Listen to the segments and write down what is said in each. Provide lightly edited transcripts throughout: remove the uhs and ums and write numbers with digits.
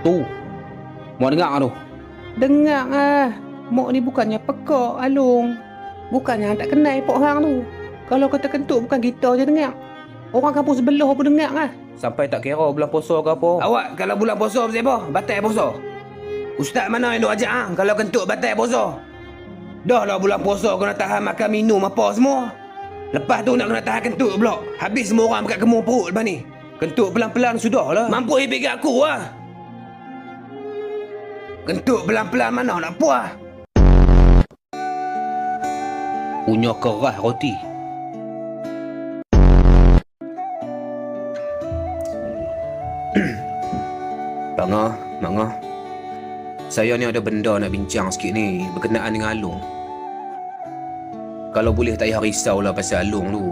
Tu. Mau dengar tu? Dengar ah. Mok ni bukannya pekak, Alung. Bukannya tak kenal pok hang tu. Kalau kata kentut bukan kita je dengar. Orang kampung sebelah pun dengar ah. Sampai tak kira bulan puasa ke apa. Awak kalau bulan puasa pasal apa? Batal puasa. Ustaz mana yang duk ajak hang kalau kentut batal puasa? Dah lah bulan puasa kena tahan makan minum apa semua. Lepas tu nak kena tahan kentut pula. Habis semua orang dekat gemuk perut lepas ni. Kentut pelan-pelan sudah lah. Mampu hibik aku lah. Kentut pelan-pelan mana nak puas. Punya keras roti. Bangah. Saya ni ada benda nak bincang sikit ni berkenaan dengan Alung. Kalau boleh tak payah risau lah pasal Alung tu.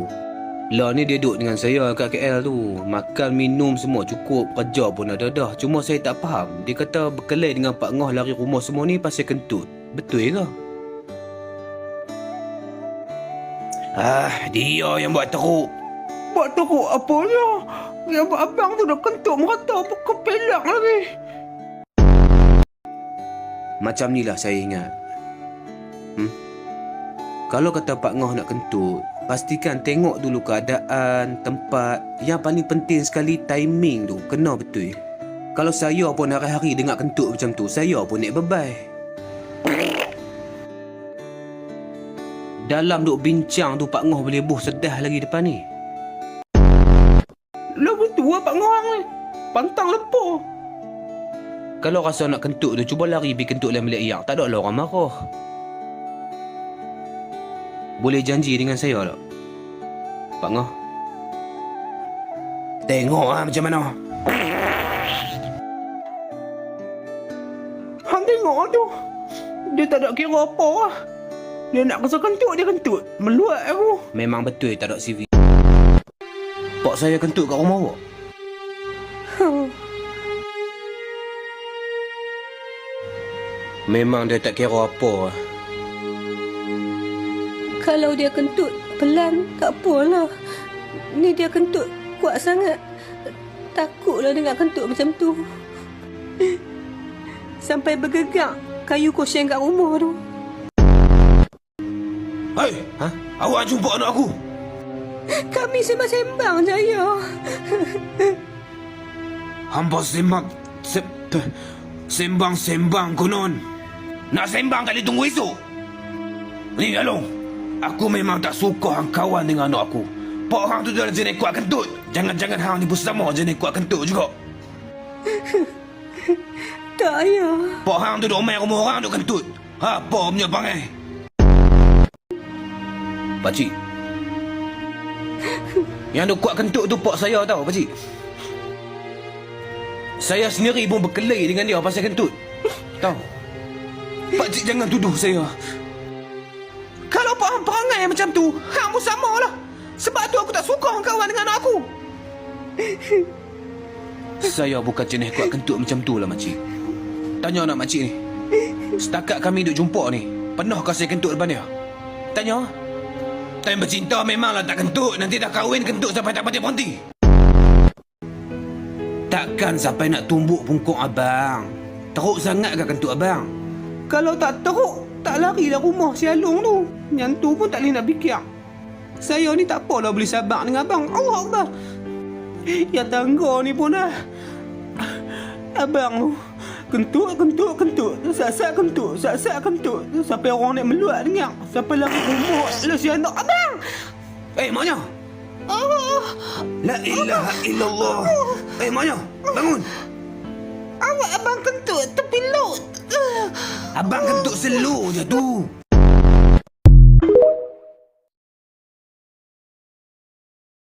Lah ni dia duduk dengan saya kat KL tu. Makan, minum semua cukup. Kerja pun ada dah. Cuma saya tak faham. Dia kata berkelahi dengan Pak Ngoh lari rumah semua ni pasal kentut. Betul ke? Dia yang buat teruk. Buat teruk apanya? Yang buat abang tu dah kentut merata apa kepelak lagi. Macam ni lah saya ingat. Kalau kata Pak Ngoh nak kentut, pastikan tengok dulu keadaan, tempat. Yang paling penting sekali timing tu, kena betul. Kalau saya pun hari-hari dengar kentut macam tu, saya pun naik bebai. Dalam duk bincang tu Pak Ngoh boleh buh sedah lagi depan ni. Lah betul lah Pak Ngoh ni. Pantang lepas. Kalau rasa nak kentut tu, cuba lari pergi kentut dalam bilik yang. Tak ada lah orang marah. Boleh janji dengan saya tak? Pak Ngoh? Tengok macam mana. Hang tengok tu. Dia tak ada kira apa lah. Dia nak rasa kentut, dia kentut. Meluat aku. Memang betul tak ada CV. Pak saya kentut kat rumah awak. Memang dia tak kira apa. Kalau dia kentut pelan, tak apalah. Ni dia kentut kuat sangat. Takutlah dengar kentut macam tu. Sampai bergegak kayu koseng kat rumah tu. Hai, awak jumpa anak aku? Kami sembang-sembang Jaya. Hamba sembang konon. Nak sembang kali tunggu esok. Ni Alung, aku memang tak suka hang kawan dengan anak aku. Pak hang tu dah jenis kuat kentut. Jangan-jangan hang ni bersama jenis kuat kentut juga. Tak, Ayah. Pak hang tu duk main rumah orang duk kentut. Apa punya pangai? Pakcik, yang duk kuat kentut tu pak saya tau, pakcik. Saya sendiri pun berkelahi dengan dia pasal kentut. Tahu? Pakcik jangan tuduh saya. Kalau Pak Hang perangai macam tu, hang pun sama lah. Sebab tu aku tak suka hang kawan dengan anak aku. Saya bukan jenis kuat kentut macam tu lah, makcik. Tanya anak makcik ni. Setakat kami duk jumpa ni, pernahkah saya kentut depan dia? Tanya. Time bercinta memanglah tak kentut. Nanti dah kahwin kentut sampai tak berhenti. Takkan sampai nak tumbuk pungkuk abang. Teruk sangat ke kentut abang? Kalau tak teruk, tak lari dah rumah si Alung tu. Yang tu pun tak boleh nak fikir. Saya ni tak apalah boleh sabar dengan abang. Allah Akbar. Ya tangga ni pun lah. Abang tu kentut. Sak-sak kentut. Sampai orang nak meluat dengar. Sampai lari rumah. Lah si anak abang. Maknya. La ilaha illallah. Maknya, bangun. Awak abang kentut tepi laut. Abang kentut slow je tu.